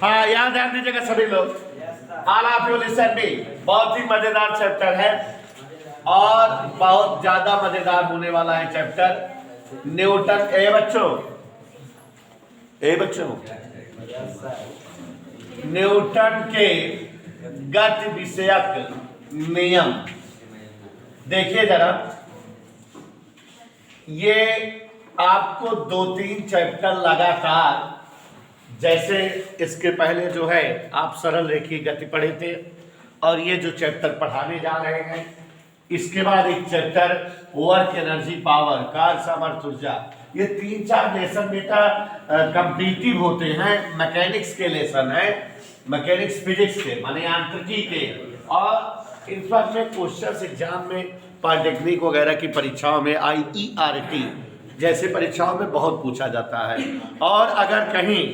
हाँ, यहाँ ध्यान दीजिएगा सभी लोग। All of you listen me. बहुत ही मजेदार चैप्टर है और बहुत ज्यादा मजेदार होने वाला है चैप्टर। न्यूटन ए बच्चों न्यूटन के गति विषयक नियम। देखिए जरा, ये आपको 2-3 चैप्टर लगातार, जैसे इसके पहले जो है आप सरल रेखीय गति पढ़े थे और ये जो चैप्टर पढ़ाने जा रहे हैं, इसके बाद एक चैप्टर वर्क एनर्जी पावर, कार्य सामर्थ्य ऊर्जा। ये 3-4 लेसन बेटा कंपीटिटिव होते हैं, मैकेनिक्स के लेसन है, मैकेनिक्स फिजिक्स के माने यांत्रिकी के, और इन सब में क्वेश्चन एग्जाम में पॉलिटेक्निक वगैरह की परीक्षाओं में IERT जैसे परीक्षाओं में बहुत पूछा जाता है। और अगर कहीं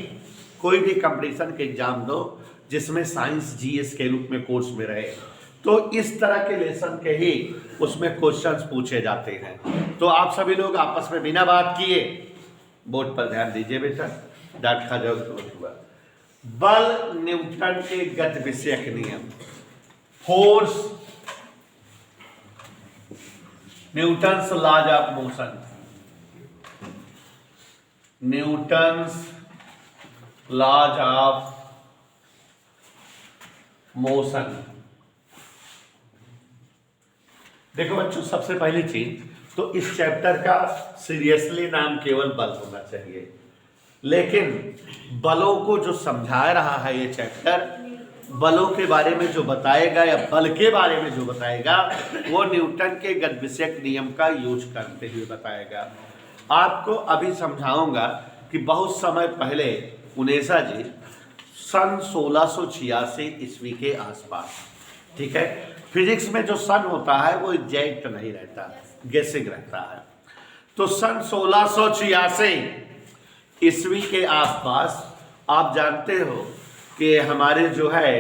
कोई भी कंपटीशन के एग्जाम दो जिसमें साइंस GS के रूप में कोर्स में रहे, तो इस तरह के लेसन के ही उसमें क्वेश्चंस पूछे जाते हैं। तो आप सभी लोग आपस में बिना बात किए बोर्ड पर ध्यान दीजिए बेटा, डांट खा जाओगे तो। बल न्यूटन के गति विषयक नियम। Force Newton's laws of motion. Newton's laws of motion. देखो बच्चों, सबसे पहली चीज तो इस चैप्टर का सीरियसली नाम केवल बल होना चाहिए, लेकिन बलों को जो समझा रहा है ये चैप्टर, बलों के बारे में जो बताएगा या बल के बारे में जो बताएगा, वो न्यूटन के गति विषयक नियम का यूज करते हुए बताएगा। आपको अभी समझाऊंगा कि बहुत समय पहले उनेसा जी सन 1686 ईस्वी के आसपास, ठीक है, फिजिक्स में जो सन होता है वो एग्जैक्ट नहीं रहता, गेसिंग रहता है। तो सन 1686 ईस्वी के आसपास आप जानते हो कि हमारे जो है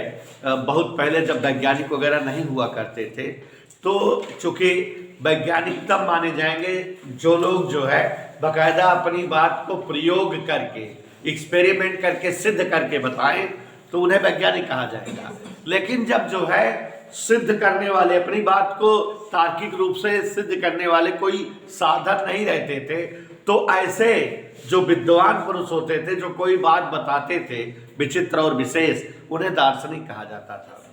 बहुत पहले जब वैज्ञानिक वगैरह नहीं हुआ करते थे, तो चूंकि वैज्ञानिक तब माने जाएंगे जो लोग जो है बाकायदा अपनी बात को प्रयोग करके, एक्सपेरिमेंट करके सिद्ध करके बताएं, तो उन्हें वैज्ञानिक कहा जाएगा। लेकिन जब जो है सिद्ध करने वाले, अपनी बात को तार्किक रूप से सिद्ध करने वाले कोई साधन नहीं रहते थे, तो ऐसे जो विद्वान पुरुष होते थे, जो कोई बात बताते थे विचित्र और विशेष, उन्हें दार्शनिक कहा जाता था।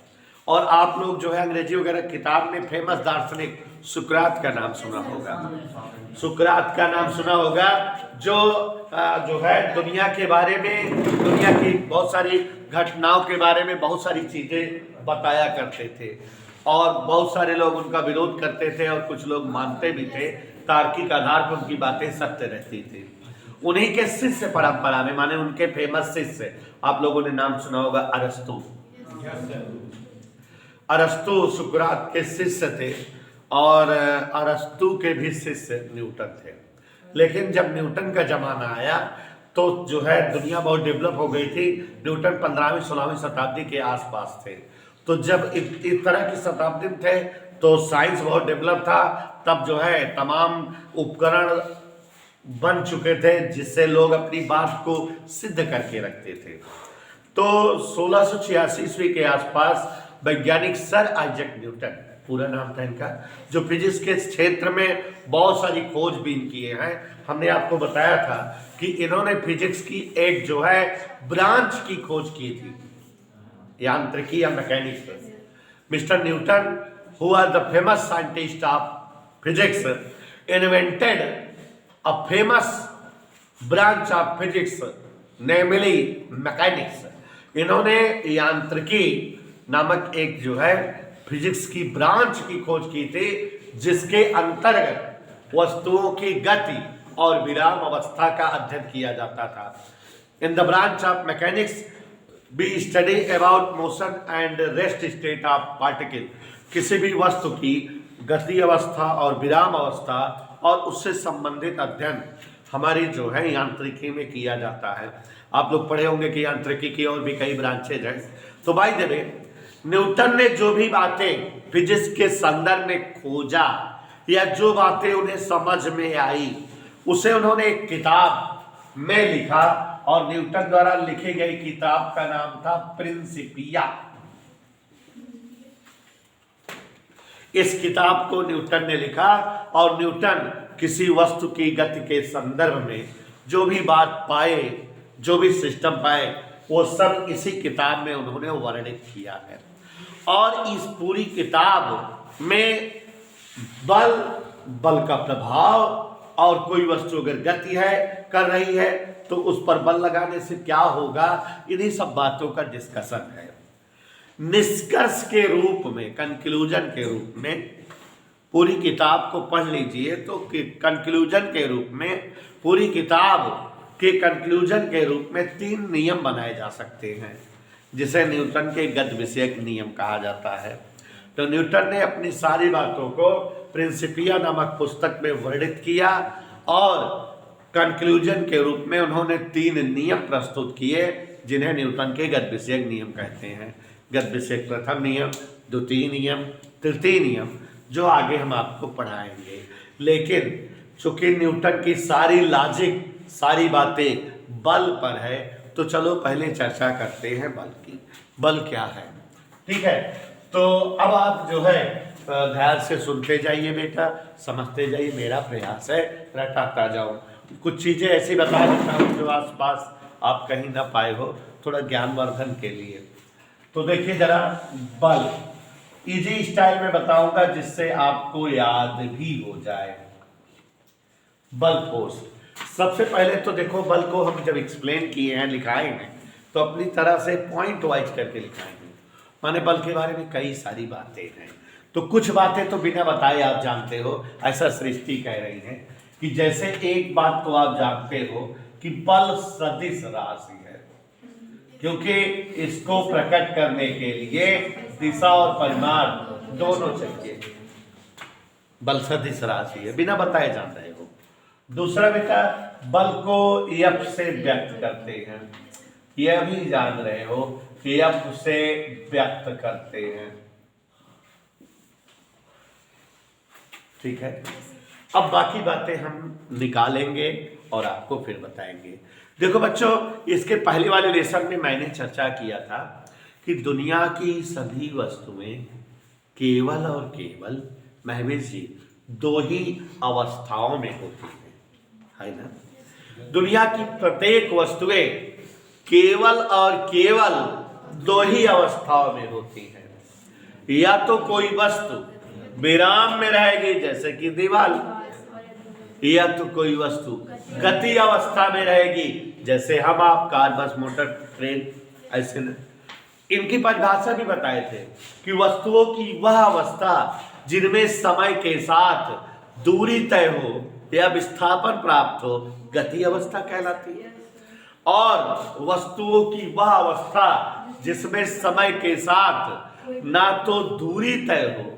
और आप लोग जो है अंग्रेजी वगैरह किताब में फेमस दार्शनिक सुकरात का नाम सुना होगा, सुकरात का नाम सुना होगा, जो है दुनिया के बारे में, दुनिया की बहुत सारी घटनाओं के बारे में बहुत सारी चीजें बताया करते थे, और बहुत सारे लोग उनका विरोध करते थे और कुछ लोग मानते भी थे। तार्किक आधार पर उनकी बातें सत्य रहती थी। उन्हीं के शिष्य परंपरा में, माने उनके फेमस शिष्य, आप लोगों ने नाम सुना होगा अरस्तु। अरस्तु सुकरात के शिष्य थे और अरस्तु के भी शिष्य न्यूटन थे। लेकिन जब न्यूटन का जमाना आया तो जो है दुनिया बहुत डेवलप हो गई थी। न्यूटन 15वीं-16वीं शताब्दी के आसपास थे। तो जब इस तरह की शताब्दी में थे तो साइंस बहुत डेवलप था। तब जो है तमाम उपकरण बन चुके थे जिससे लोग अपनी बात को सिद्ध करके रखते थे। तो 1686 ईस्वी के आसपास वैज्ञानिक सर आइजैक न्यूटन, पूरा नाम था इनका, जो फिजिक्स के क्षेत्र में बहुत सारी खोजबीन किए हैं। हमने आपको बताया था कि इन्होंने फिजिक्स की एक जो है ब्रांच की खोज की थी, यांत्रिकी या mechanics. Mister Newton, who are the famous scientist of physics, invented a famous branch of physics, namely mechanics. इन्होंने यांत्रिकी नामक एक जो है फिजिक्स की ब्रांच की खोज की थी, जिसके अंतर्गत वस्तुओं की गति और विराम अवस्था का अध्ययन किया जाता था। In the branch of mechanics we study about motion and rest state of particle. किसी भी वस्तु की गति अवस्था और विराम अवस्था और उससे संबंधित अध्ययन हमारी जो है यांत्रिकी में किया जाता है। आप लोग पढ़े होंगे कि यांत्रिकी की और भी कई ब्रांचेज हैं। तो बाय द वे, न्यूटन ने जो भी बातें फिजिक्स के संदर्भ में खोजा या जो बातें उन्हें समझ में आई, उसे उन्होंने एक किताब में लिखा और न्यूटन द्वारा लिखी गई किताब का नाम था प्रिंसिपिया। इस किताब को न्यूटन ने लिखा और न्यूटन किसी वस्तु की गति के संदर्भ में जो भी बात पाए, जो भी सिस्टम पाए, वो सब इसी किताब में उन्होंने वर्णित किया है। और इस पूरी किताब में बल, बल का प्रभाव और कोई वस्तु अगर गति है कर रही है तो उस पर बल लगाने से क्या होगा, इन्हीं सब बातों का डिस्कशन है। निष्कर्ष के रूप में, कंक्लूजन के रूप में पूरी किताब को पढ़ लीजिए तो कंक्लूजन के रूप में, पूरी किताब के कंक्लूजन के रूप में 3 नियम बनाए जा सकते हैं जिसे न्यूटन के गति विषयक नियम कहा जाता है। तो न्यूटन ने अपनी सारी बातों को प्रिंसिपिया नामक पुस्तक में वर्णित किया और कंक्लूजन के रूप में उन्होंने 3 नियम प्रस्तुत किए जिन्हें न्यूटन के गति विषयक नियम कहते हैं। गति विषयक प्रथम नियम, द्वितीय नियम, तृतीय नियम, जो आगे हम आपको पढ़ाएंगे। लेकिन चूंकि न्यूटन की सारी लॉजिक, सारी बातें बल पर है, तो चलो पहले चर्चा करते हैं बल की। बल क्या है, ठीक है। तो अब आप जो है ध्यान से सुनते जाइए बेटा, समझते जाइए, मेरा प्रयास है रटाता जाऊं। कुछ चीजें ऐसी बता देता हूँ जो आसपास आप कहीं ना पाए हो, थोड़ा ज्ञानवर्धन के लिए। तो देखिए जरा, बल इजी स्टाइल में बताऊंगा जिससे आपको याद भी हो जाए। बल फोर्स, सबसे पहले तो देखो बल को हम जब एक्सप्लेन किए हैं, लिखाए हैं, तो अपनी तरह से पॉइंट वाइज करके लिखाए हैं। माने बल के बारे में कई सारी बातें हैं, तो कुछ बातें तो बिना बताए आप जानते हो, ऐसा सृष्टि कह रही है कि जैसे एक बात तो आप जानते हो कि बल सदिश राशि है, क्योंकि इसको प्रकट करने के लिए दिशा और परिमाण दोनों चाहिए। बल सदिश राशि है, बिना बताए जान रहे हो। दूसरा बेटा, बल को यफ से व्यक्त करते हैं, यह भी जान रहे हो कि यफ से व्यक्त करते हैं, ठीक है। अब बाकी बातें हम निकालेंगे और आपको फिर बताएंगे। देखो बच्चों, इसके पहले वाले लेसन में मैंने चर्चा किया था कि दुनिया की सभी वस्तुएं केवल और केवल महवेश जी 2 ही अवस्थाओं में होती है ना। दुनिया की प्रत्येक वस्तुएं केवल और केवल 2 ही अवस्थाओं में होती है। या तो कोई वस्तु विराम में रहेगी जैसे कि दीवार, या तो कोई वस्तु गति अवस्था में रहेगी जैसे हम, आप, कार, बस, मोटर, ट्रेन, ऐसे न। इनकी परिभाषा भी बताए थे कि वस्तुओं की वह अवस्था जिनमें समय के साथ दूरी तय हो या विस्थापन प्राप्त हो, गति अवस्था कहलाती है। और वस्तुओं की वह अवस्था जिसमें समय के साथ ना तो दूरी तय हो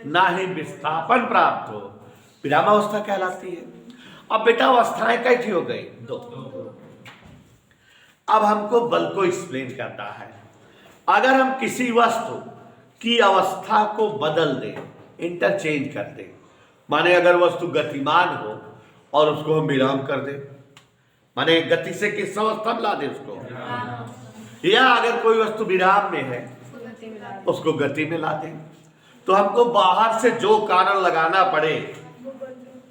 ना ही विस्थापन प्राप्त हो, विरामावस्था कहलाती है। अब बेटा अवस्थाएं कैसी हो गई? 2। अब हमको बल को एक्सप्लेन करना है। अगर हम किसी वस्तु की अवस्था को बदल दें, इंटरचेंज कर दें, माने अगर वस्तु गतिमान हो और उसको हम विराम कर दें, माने गति से किस अवस्था में ला दें उसको, या अगर कोई वस्तु विराम में है उसको गति में ला दें, तो हमको बाहर से जो कारण लगाना पड़े,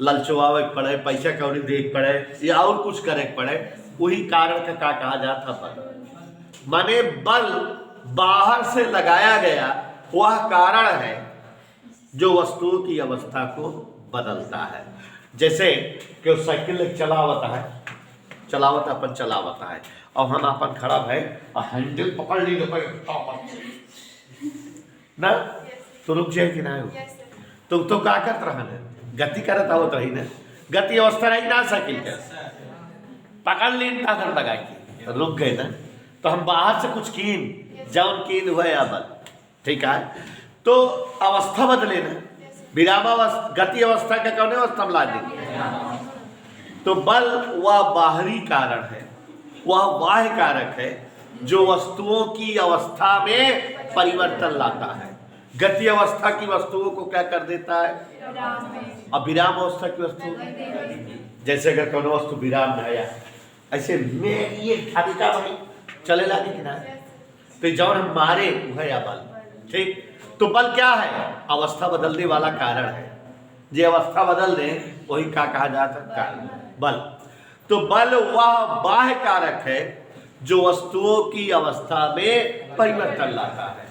ललचवावे पड़े, पैसा कौड़ी देख पड़े या और कुछ करे पड़े, वही कारण का कहा जाता बल। माने बल बाहर से लगाया गया वह कारण है जो वस्तुओं की अवस्था को बदलता है। जैसे कि साइकिल चलावता है, चलावता अपन चलावता है, और हम अपन खड़ा है और हैंडल पकड़ ली ना, तो रुक जाए कि ना हो, तो क्या करत रहा है, गति करत आवत रही ना, गति अवस्था रही ना, साइकिल के पकड़ ली ताकत लगा के रुक गए ना। तो हम बाहर से कुछ कीन, जौन कीन हुआ या बल, ठीक है, तो अवस्था बदले ना, विरामावस्था, गति अवस्था का कौन अवस्था में ला देंगे। तो बल वह बाहरी कारण है, वह बाह्य कारक है जो वस्तुओं की अवस्था में परिवर्तन लाता है। गति अवस्था की वस्तुओं को क्या कर देता है, अब विराम अवस्था की वस्तु, जैसे अगर कोई वस्तु विराम में आया ऐसे में ये धक्का भाई चले लागे कि ना, तो जौन हम मारे वह या बल। ठीक, तो बल क्या है? अवस्था बदलने वाला कारण है। जो अवस्था बदल दे वही क्या कहा जाता है? कारण, बल। तो बल वह बाह्य कारक है जो वस्तुओं की अवस्था में परिवर्तन लाता है,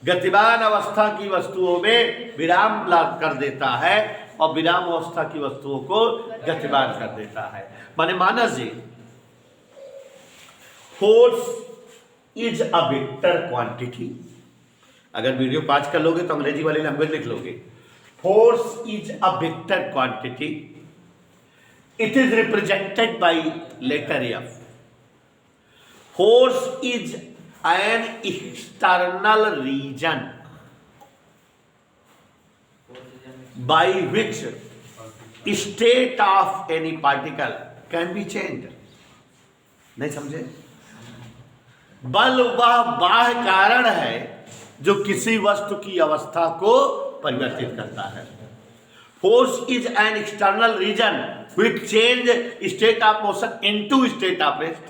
गतिमान अवस्था की वस्तुओं में विराम ला कर देता है और विराम अवस्था की वस्तुओं को गतिमान कर देता है। माने Manas ji, force is a vector quantity. अगर वीडियो पास कर लोगे तो अंग्रेजी वाली लैंग्वेज लिख लोगे। Force is a vector quantity, it is represented by letter F. Force is an external reason by which state of any particle can be changed। नहीं समझे? बल वह बाह्य कारण है जो किसी वस्तु की अवस्था को परिवर्तित करता है। Force is an external reason which change state of motion into state of rest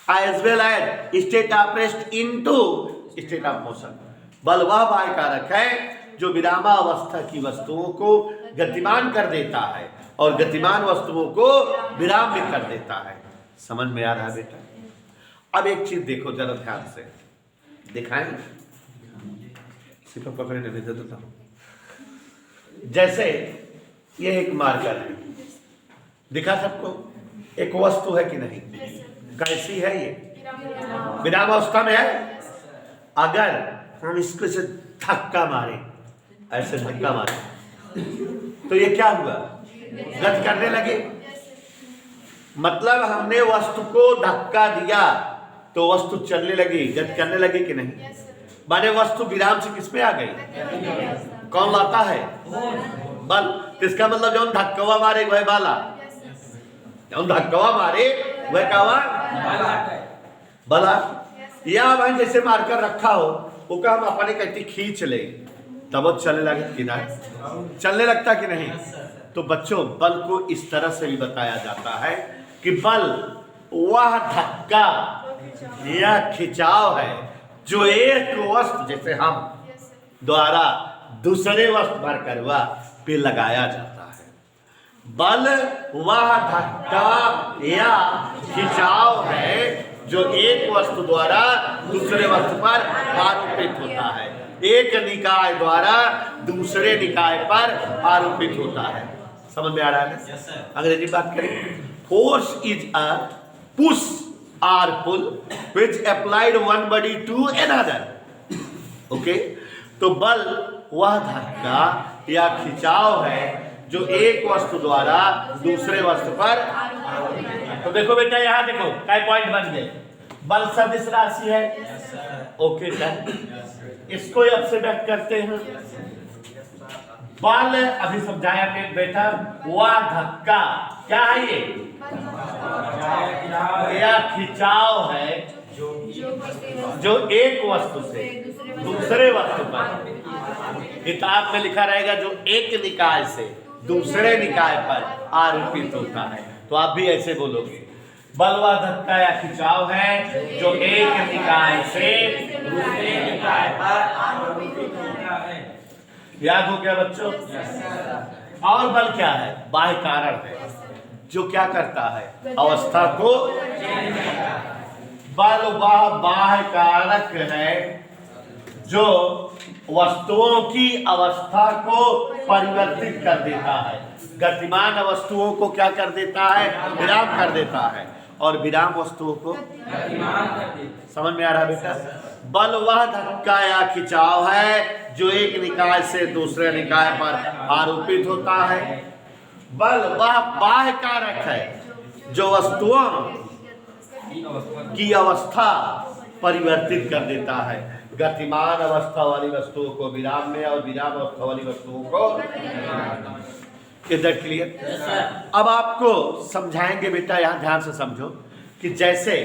as well as state of rest into state of motion। बल वह बाह्य कारक है जो विरामावस्था की वस्तुओं को गतिमान कर देता है और गतिमान वस्तुओं को विराम में कर देता है। समझ में आ रहा है बेटा? अब एक चीज देखो जरा ध्यान से, दिखाएं, सिर्फ पकड़े नहीं देता हूं। जैसे ये एक मार्कर है, दिखा सबको? एक वस्तु है कि नहीं? कैसी है ये? विरामावस्था में है। अगर हम इसको से धक्का मारे, ऐसे धक्का मारे, तो ये क्या हुआ? गति करने लगे। मतलब हमने वस्तु को धक्का दिया तो वस्तु चलने लगी, गति करने लगी कि नहीं? माने वस्तु विराम से किस पे आ गई? कौन लाता है? बल। इसका मतलब जो धक्का मारे वह बाला, जो धक्का मारे वह कावा बला। या वह जैसे मारकर रखा हो वो का हम अपने कहती खींच ले तब वो चलने लगे कि नहीं? चलने लगता कि नहीं? तो बच्चों, बल को इस तरह से भी बताया जाता है कि बल वह धक्का या खिंचाव है जो एक वस्तु जैसे हम द्वारा दूसरे वस्तु भर कर वह पे लगाया जाता है। बल वह धक्का या खिंचाव है जो एक वस्तु द्वारा दूसरे वस्तु पर आरोपित होता है, एक निकाय द्वारा दूसरे निकाय पर आरोपित होता है। समझ में आ रहा है? अंग्रेजी बात करें। Force is a push or pull which applied one body to another। Okay, तो बल वह धक्का या खिंचाव है जो एक वस्तु द्वारा दूसरे वस्तु पर। तो देखो बेटा, यहां देखो क्या पॉइंट बन गए। बल सदिश राशि है। ओके सर, इसको अब से व्यक्त करते हैं। बल अभी समझाया बेटा, वह धक्का क्या है? ये या खिंचाव है जो एक वस्तु से दूसरे वस्तु पर, किताब में लिखा रहेगा जो एक निकाय से दूसरे निकाय पर आरोपित होता है। तो आप भी ऐसे बोलोगे, बल व धक्का या खिंचाव है जो एक निकाय से दूसरे निकाय पर आरोपित होता है। याद हो गया बच्चों? और बल क्या है? बाह्य कारण है जो क्या करता है? अवस्था को। बल वह बाह्य कारक है जो वस्तुओं की अवस्था को परिवर्तित कर देता है, गतिमान वस्तुओं को क्या कर देता है? विराम कर देता है, और विराम वस्तुओं को गतिमान कर देता है। समझ में आ रहा है बेटा? बल वह धक्का या खिंचाव है जो एक निकाय से दूसरे निकाय पर आरोपित होता है। बल वह बाह्य कारक है जो वस्तुओं की अवस्था परिवर्तित कर देता है, गतिमान अवस्था वाली वस्तुओं को विराम में और विराम अवस्था वाली वस्तुओं को। इधर क्लियर? अब आपको समझाएंगे बेटा, यहां ध्यान से समझो कि जैसे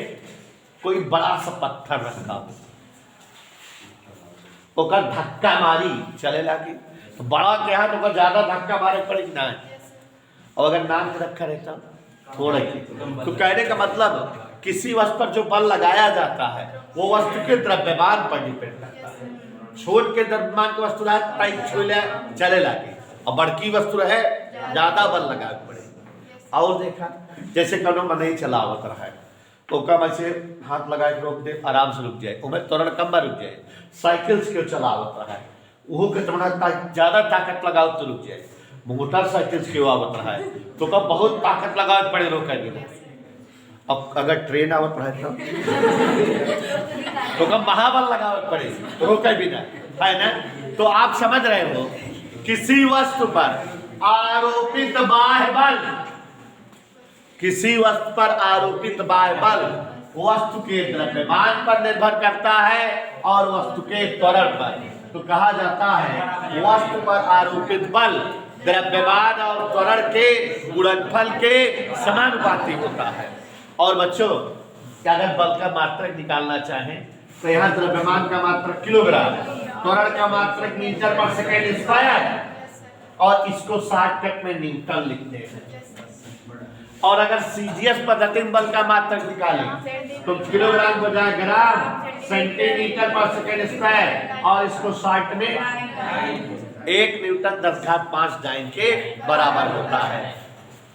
कोई बड़ा सा पत्थर रखा हो, ओकर धक्का मारी चले लगी, तो बड़ा क्या है तो ज्यादा धक्का मारे पड़े कि ना। और अगर नाम रखा रहता थोड़ा ही। तो कहने का मतलब किसी वस्तु पर जो बल लगाया जाता है वो वस्तु के द्रव्यमान पर डिपेंड करता है। छोट के द्रव्यमान की वस्तु रहे टाइट छुले चले लगे, और बड़की वस्तु रहे ज्यादा बल लगा पड़े। और देखा जैसे कनो में नहीं चलावत रहा है तो कम ऐसे हाथ लगा के रोक दे, आराम से रुक जाए, उमें तुरंत कम रुक जाए। साइकिल क्यों चलावत रहा है वो कितना ज्यादा ताकत लगाओ तो रुक जाए। मोटरसाइकिल क्यों आवत रहा है तो कब बहुत ताकत लगावे पड़े रोके बिना। अब अगर ट्रेन आवत रहा है तो कब महाबल लगावे पड़े रोके बिना, है ना। तो आप समझ रहे हो किसी वस्तु पर आरोपित बाह्य बल, किसी वस्तु पर आरोपित बाह्य बल वस्तु के द्रव्यमान पर निर्भर करता है और वस्तु के त्वरण पर। तो कहा जाता है वस्तु पर आरोपित बल द्रव्यमान और त्वरण के गुणनफल के समानुपाती होता है। और बच्चों अगर बल का मात्रक निकालना चाहें तो यहाँ द्रव्यमान का मात्रक किलोग्राम, त्वरण का मात्रक मीटर पर सेकेंड स्क्वायर, और इसको 60 टक में न्यूटन लिखते हैं। और अगर सीजीएस पद्धति में बल का मात्रक निकालें तो किलोग्राम को जाए ग्राम, सेंटीमीटर पर सेकेंड स्क्वायर, और इसको 60 में 1 न्यूटन 10 घात 5 डाइन के बराबर होता है।